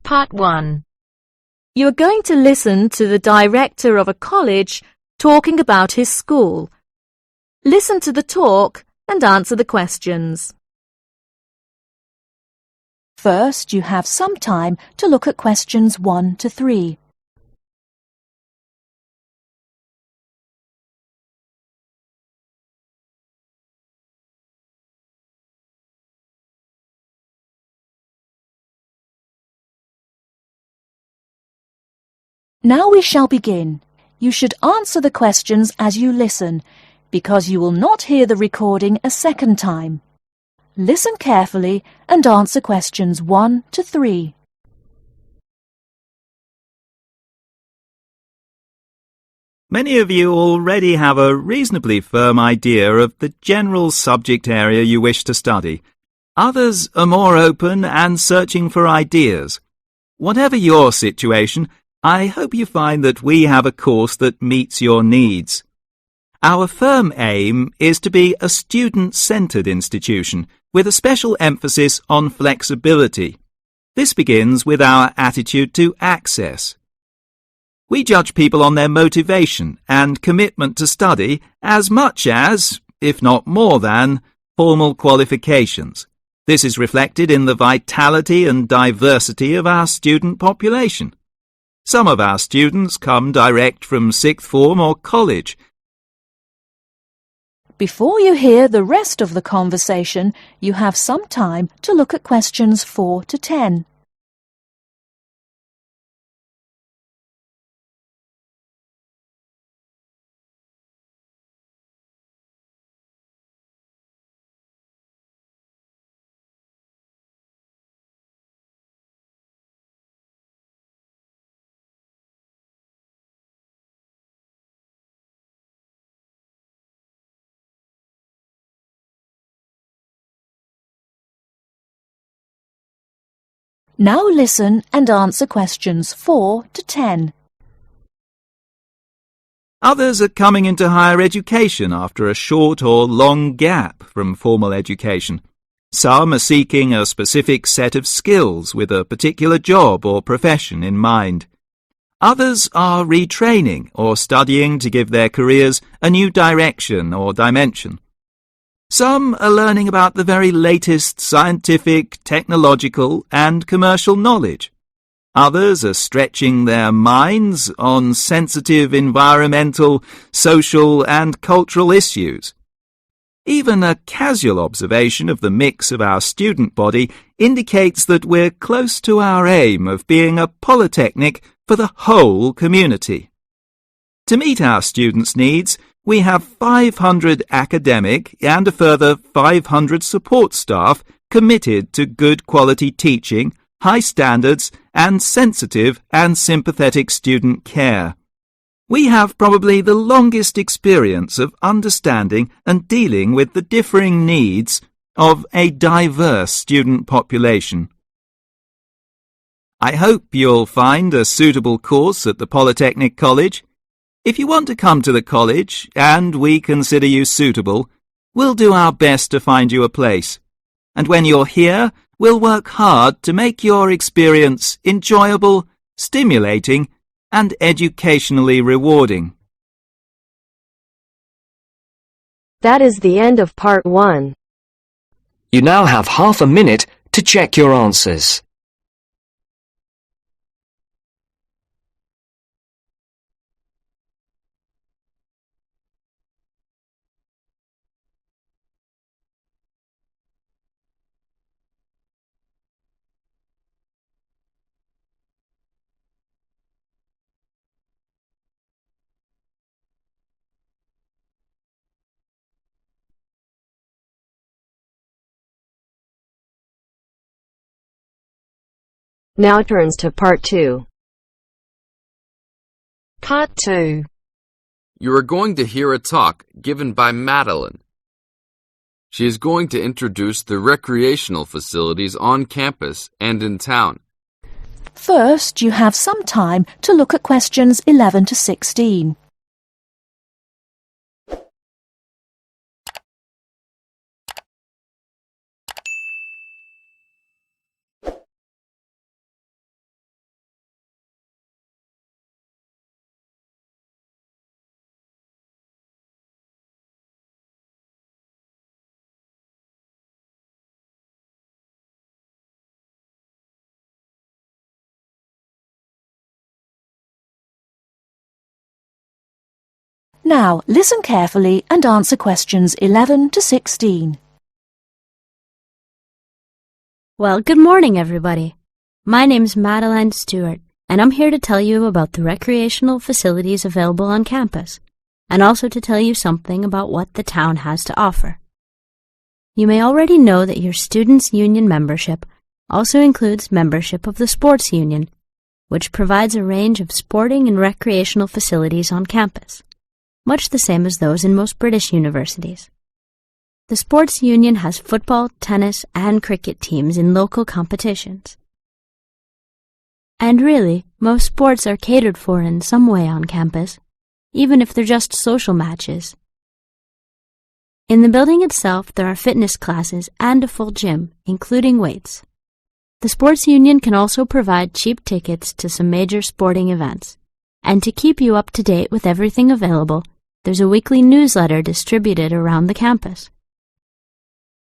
Part 1. You are going to listen to the director of a college talking about his school. Listen to the talk and answer the questions. First, you have some time to look at questions 1 to 3. Now we shall begin. You should answer the questions as you listen, because you will not hear the recording a second time. Listen carefully and answer questions 1 to 3. Many of you already have a reasonably firm idea of the general subject area you wish to study. Others are more open and searching for ideas. Whatever your situation, I hope you find that we have a course that meets your needs. Our firm aim is to be a student-centred institution with a special emphasis on flexibility. This begins with our attitude to access. We judge people on their motivation and commitment to study as much as, if not more than, formal qualifications. This is reflected in the vitality and diversity of our student population. Some of our students come direct from sixth form or college. Before you hear the rest of the conversation, you have some time to look at questions 4 to 10. Now listen and answer questions 4 to 10. Others are coming into higher education after a short or long gap from formal education. Some are seeking a specific set of skills with a particular job or profession in mind. Others are retraining or studying to give their careers a new direction or dimension. Some are learning about the very latest scientific, technological and commercial knowledge. Others are stretching their minds on sensitive environmental, social and cultural issues. Even a casual observation of the mix of our student body indicates that we're close to our aim of being a polytechnic for the whole community. To meet our students' needs, we have 500 academic and a further 500 support staff committed to good quality teaching, high standards, and sensitive and sympathetic student care. We have probably the longest experience of understanding and dealing with the differing needs of a diverse student population. I hope you'll find a suitable course at the Polytechnic College. If you want to come to the college and we consider you suitable, we'll do our best to find you a place. And when you're here, we'll work hard to make your experience enjoyable, stimulating, and educationally rewarding. That is the end of Part 1. You now have half a minute to check your answers. Now turns to Part 2. Part 2. You are going to hear a talk given by Madeline. She is going to introduce the recreational facilities on campus and in town. First, you have some time to look at questions 11 to 16. Now, listen carefully and answer questions 11 to 16. Well, good morning, everybody. My name's Madeline Stewart, and I'm here to tell you about the recreational facilities available on campus, and also to tell you something about what the town has to offer. You may already know that your Students' Union membership also includes membership of the Sports Union, which provides a range of sporting and recreational facilities on campus, much the same as those in most British universities. The Sports Union has football, tennis, and cricket teams in local competitions. And really, most sports are catered for in some way on campus, even if they're just social matches. In the building itself, there are fitness classes and a full gym, including weights. The Sports Union can also provide cheap tickets to some major sporting events. And to keep you up to date with everything available, there's a weekly newsletter distributed around the campus.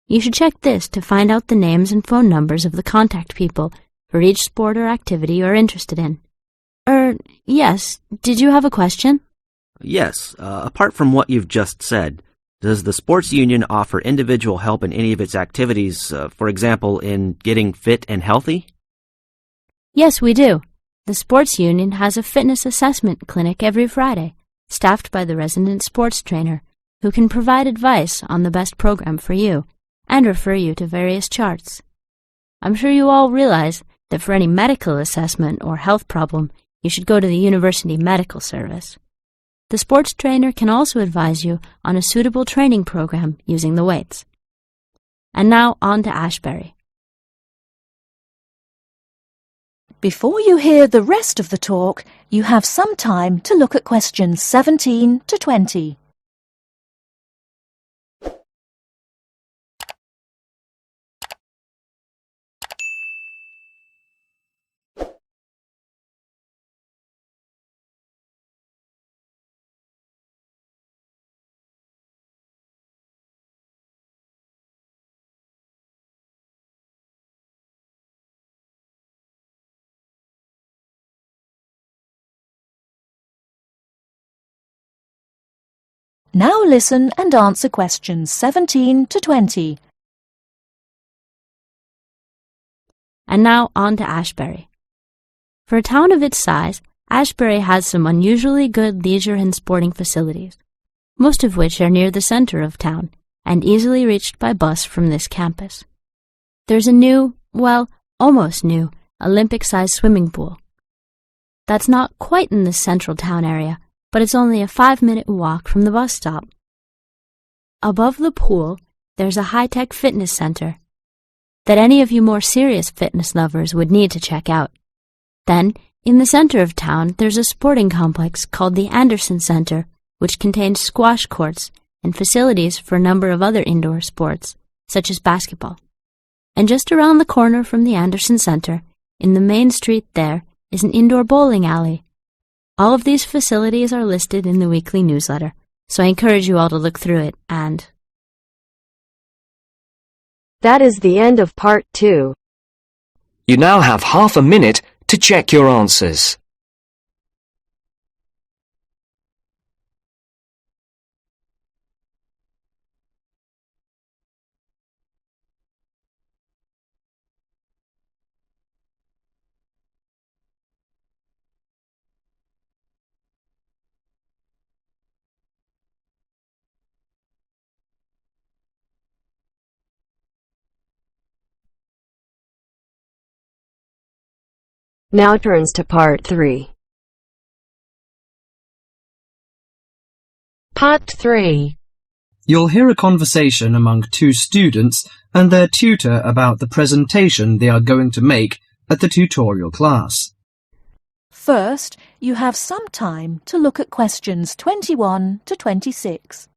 You should check this to find out the names and phone numbers of the contact people for each sport or activity you're interested in. Yes, did you have a question? Yes, apart from what you've just said, does the Sports Union offer individual help in any of its activities, for example, in getting fit and healthy? Yes, we do. The Sports Union has a fitness assessment clinic every Friday, staffed by the resident sports trainer, who can provide advice on the best program for you and refer you to various charts. I'm sure you all realize that for any medical assessment or health problem, you should go to the University Medical Service. The sports trainer can also advise you on a suitable training program using the weights. And now on to Ashbury. Before you hear the rest of the talk, you have some time to look at questions 17 to 20. Now listen and answer questions 17 to 20. And now on to Ashbury. For a town of its size, Ashbury has some unusually good leisure and sporting facilities, most of which are near the center of town and easily reached by bus from this campus. There's a new, well, almost new, Olympic-sized swimming pool. That's not quite in the central town area, but it's only a 5-minute walk from the bus stop. Above the pool, there's a high-tech fitness center that any of you more serious fitness lovers would need to check out. Then, in the center of town, there's a sporting complex called the Anderson Center, which contains squash courts and facilities for a number of other indoor sports, such as basketball. And just around the corner from the Anderson Center, in the main street there, is an indoor bowling alley. All of these facilities are listed in the weekly newsletter, so I encourage you all to look through it and... That is the end of part 2. You now have half a minute to check your answers. Now turns to part 3. Part 3. You'll hear a conversation among two students and their tutor about the presentation they are going to make at the tutorial class. First, you have some time to look at questions 21 to 26.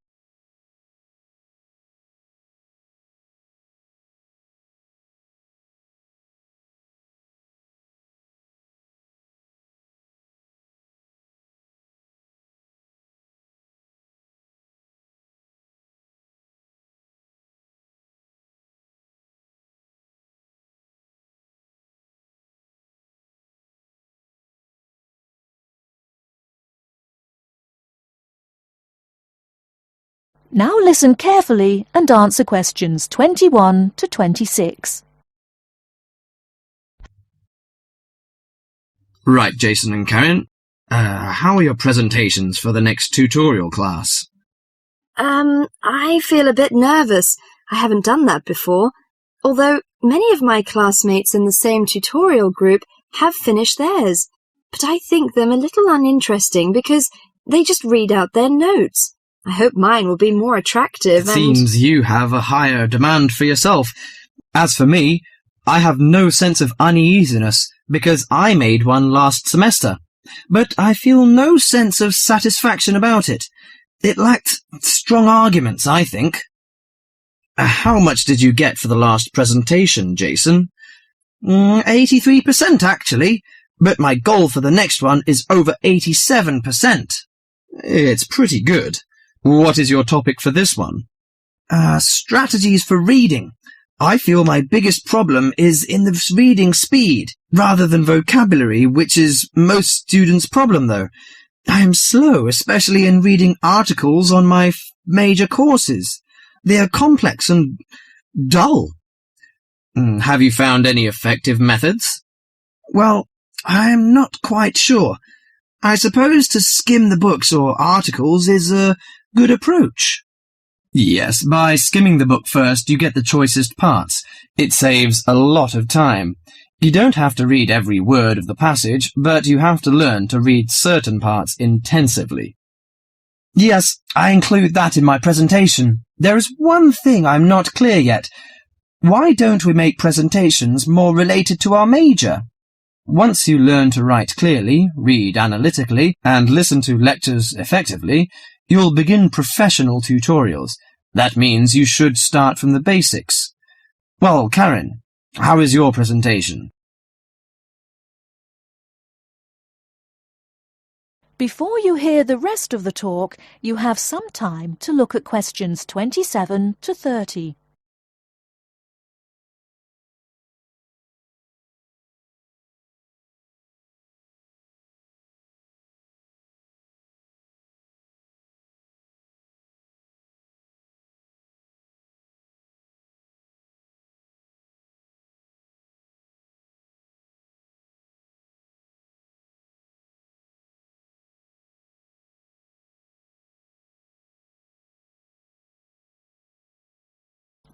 Now listen carefully and answer questions 21 to 26. Right, Jason and Karen. How are your presentations for the next tutorial class? I feel a bit nervous. I haven't done that before. Although many of my classmates in the same tutorial group have finished theirs. But I think them a little uninteresting because they just read out their notes. I hope mine will be more attractive It seems you have a higher demand for yourself. As for me, I have no sense of uneasiness because I made one last semester. But I feel no sense of satisfaction about it. It lacked strong arguments, I think. How much did you get for the last presentation, Jason? 83% actually, but my goal for the next one is over 87%. It's pretty good. What is your topic for this one? Strategies for reading. I feel my biggest problem is in the reading speed, rather than vocabulary, which is most students' problem, though. I am slow, especially in reading articles on my major courses. They are complex and dull. Have you found any effective methods? Well, I am not quite sure. I suppose to skim the books or articles is a good approach. Yes, by skimming the book first, you get the choicest parts. It saves a lot of time. You don't have to read every word of the passage, but you have to learn to read certain parts intensively. Yes, I include that in my presentation. There is one thing I'm not clear yet. Why don't we make presentations more related to our major? Once you learn to write clearly, read analytically, and listen to lectures effectively, you'll begin professional tutorials. That means you should start from the basics. Well, Karen, how is your presentation? Before you hear the rest of the talk, you have some time to look at questions 27 to 30.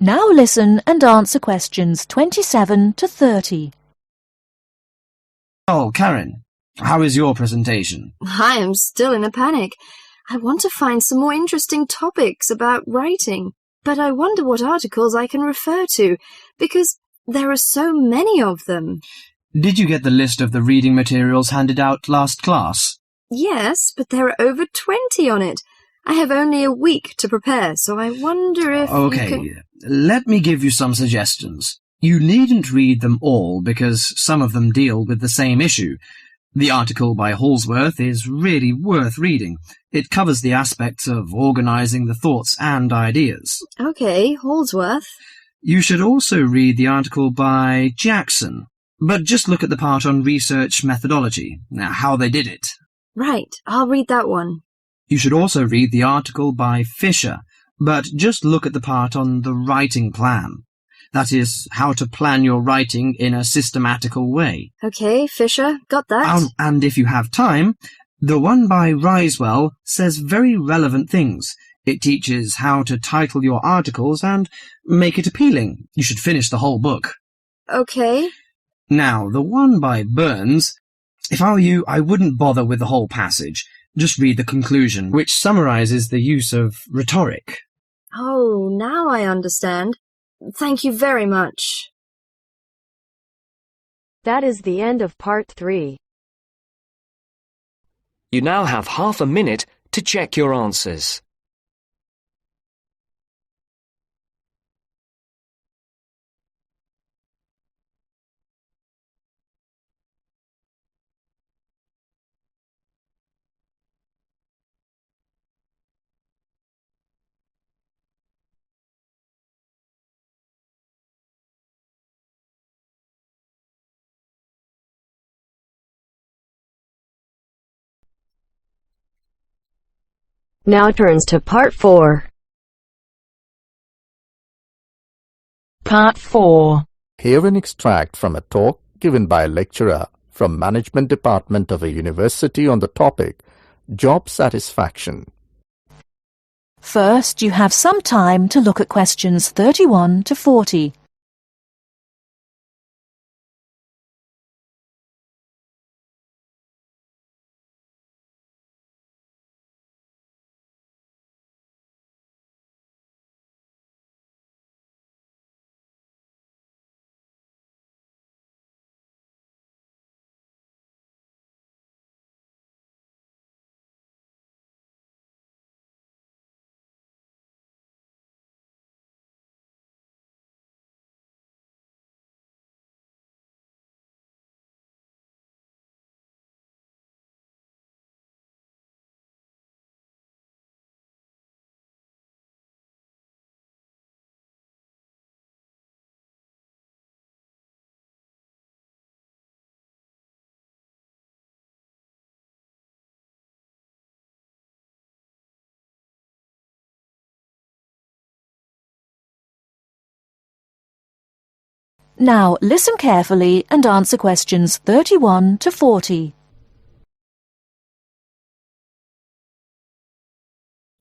Now listen and answer questions 27 to 30. Oh, Karen, how is your presentation? I am still in a panic. I want to find some more interesting topics about writing, but I wonder what articles I can refer to, because there are so many of them. Did you get the list of the reading materials handed out last class? Yes, but there are over 20 on it. I have only a week to prepare, so I wonder if Okay, let me give you some suggestions. You needn't read them all because some of them deal with the same issue. The article by Holsworth is really worth reading. It covers the aspects of organizing the thoughts and ideas. Okay, Holsworth. You should also read the article by Jackson, but just look at the part on research methodology, how they did it. Right, I'll read that one. You should also read the article by Fisher, but just look at the part on the writing plan. That is, how to plan your writing in a systematical way. Okay, Fisher, got that. And if you have time, the one by Risewell says very relevant things. It teaches how to title your articles and make it appealing. You should finish the whole book. Okay. Now, the one by Burns, if I were you, I wouldn't bother with the whole passage. Just read the conclusion, which summarizes the use of rhetoric. Oh, now I understand. Thank you very much. That is the end of part 3. You now have half a minute to check your answers. Now turns to part 4. Part 4. Hear an extract from a talk given by a lecturer from Management Department of a university on the topic Job Satisfaction. First, you have some time to look at questions 31 to 40. Now listen carefully and answer questions 31 to 40.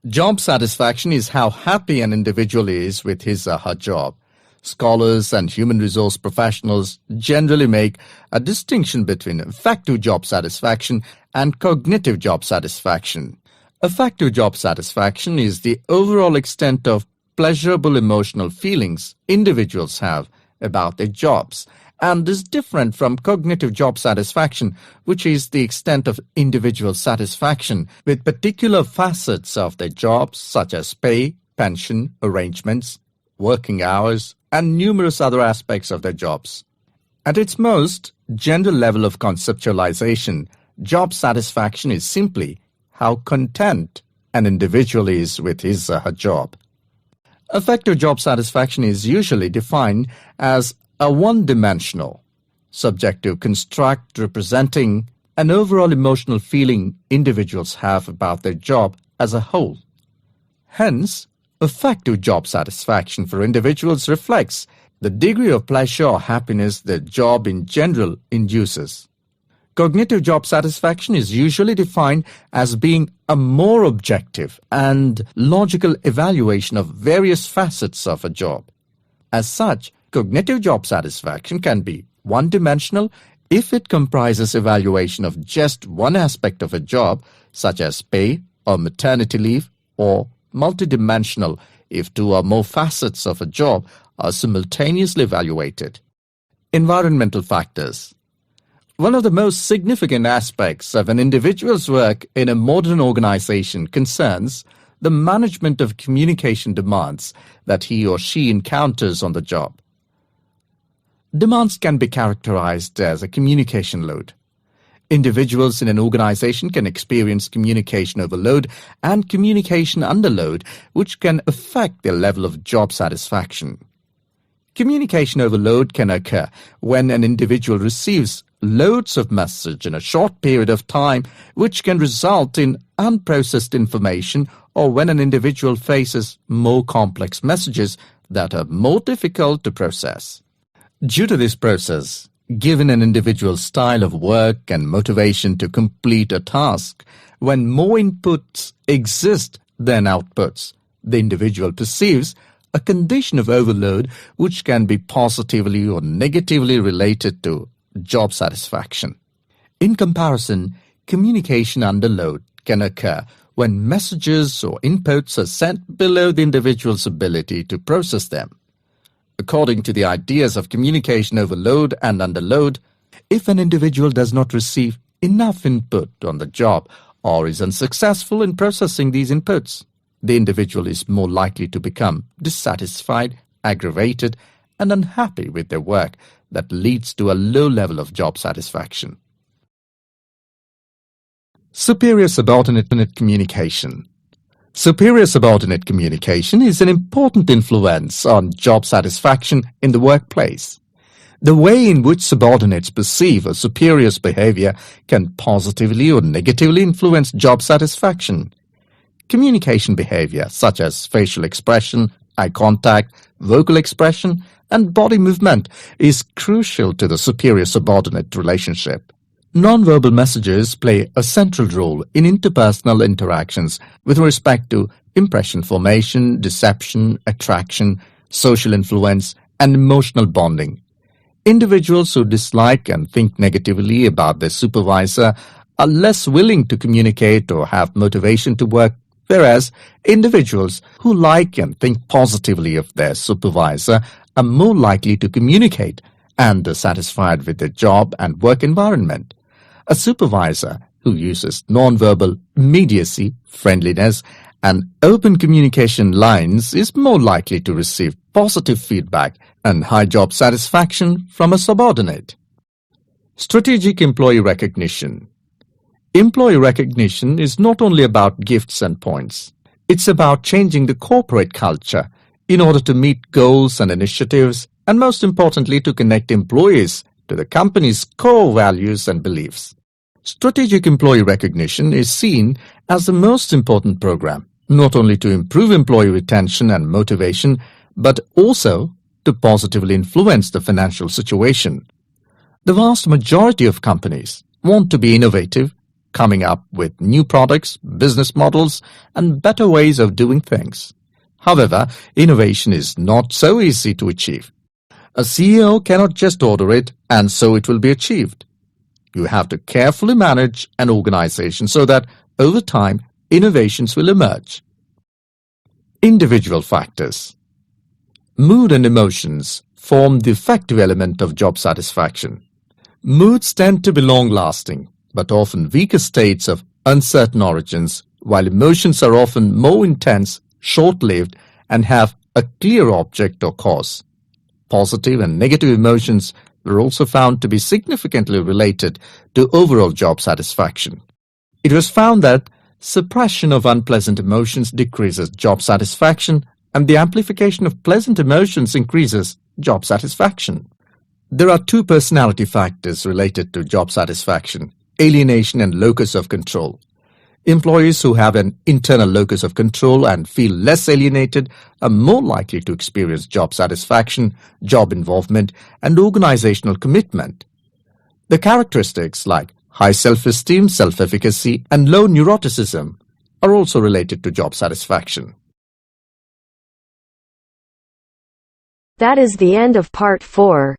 Job satisfaction is how happy an individual is with his or her job. Scholars and human resource professionals generally make a distinction between affective job satisfaction and cognitive job satisfaction. Affective job satisfaction is the overall extent of pleasurable emotional feelings individuals have about their jobs, and is different from cognitive job satisfaction, which is the extent of individual satisfaction with particular facets of their jobs such as pay, pension, arrangements, working hours, and numerous other aspects of their jobs. At its most general level of conceptualization, job satisfaction is simply how content an individual is with his or her job. Affective job satisfaction is usually defined as a one-dimensional, subjective construct representing an overall emotional feeling individuals have about their job as a whole. Hence, affective job satisfaction for individuals reflects the degree of pleasure or happiness their job in general induces. Cognitive job satisfaction is usually defined as being a more objective and logical evaluation of various facets of a job. As such, cognitive job satisfaction can be one-dimensional if it comprises evaluation of just one aspect of a job, such as pay or maternity leave, or multidimensional if two or more facets of a job are simultaneously evaluated. Environmental factors. One of the most significant aspects of an individual's work in a modern organization concerns the management of communication demands that he or she encounters on the job. Demands can be characterized as a communication load. Individuals in an organization can experience communication overload and communication underload, which can affect their level of job satisfaction. Communication overload can occur when an individual receives loads of message in a short period of time, which can result in unprocessed information, or when an individual faces more complex messages that are more difficult to process. Due to this process, given an individual's style of work and motivation to complete a task, when more inputs exist than outputs, the individual perceives a condition of overload which can be positively or negatively related to job satisfaction. In comparison, communication underload can occur when messages or inputs are sent below the individual's ability to process them. According to the ideas of communication overload and underload, if an individual does not receive enough input on the job or is unsuccessful in processing these inputs, the individual is more likely to become dissatisfied, aggravated, and unhappy with their work that leads to a low level of job satisfaction. Superior subordinate communication. Superior subordinate communication is an important influence on job satisfaction in the workplace. The way in which subordinates perceive a superior's behavior can positively or negatively influence job satisfaction. Communication behavior, such as facial expression, Eye contact, vocal expression, and body movement is crucial to the superior-subordinate relationship. Nonverbal messages play a central role in interpersonal interactions with respect to impression formation, deception, attraction, social influence, and emotional bonding. Individuals who dislike and think negatively about their supervisor are less willing to communicate or have motivation to work, whereas individuals who like and think positively of their supervisor are more likely to communicate and are satisfied with their job and work environment. A supervisor who uses nonverbal immediacy, friendliness, and open communication lines is more likely to receive positive feedback and high job satisfaction from a subordinate. Strategic employee recognition. Employee recognition is not only about gifts and points. It's about changing the corporate culture in order to meet goals and initiatives, and most importantly to connect employees to the company's core values and beliefs. Strategic employee recognition is seen as the most important program, not only to improve employee retention and motivation, but also to positively influence the financial situation. The vast majority of companies want to be innovative, coming up with new products, business models, and better ways of doing things. However, innovation is not so easy to achieve. A CEO cannot just order it and so it will be achieved. You have to carefully manage an organization so that, over time, innovations will emerge. Individual factors. Mood and emotions form the effective element of job satisfaction. Moods tend to be long-lasting, but often weaker states of uncertain origins, while emotions are often more intense, short-lived, and have a clear object or cause. Positive and negative emotions were also found to be significantly related to overall job satisfaction. It was found that suppression of unpleasant emotions decreases job satisfaction, and the amplification of pleasant emotions increases job satisfaction. There are two personality factors related to job satisfaction: alienation and locus of control. Employees who have an internal locus of control and feel less alienated are more likely to experience job satisfaction, job involvement, and organizational commitment. The characteristics like high self-esteem, self-efficacy, and low neuroticism are also related to job satisfaction. That is the end of part 4.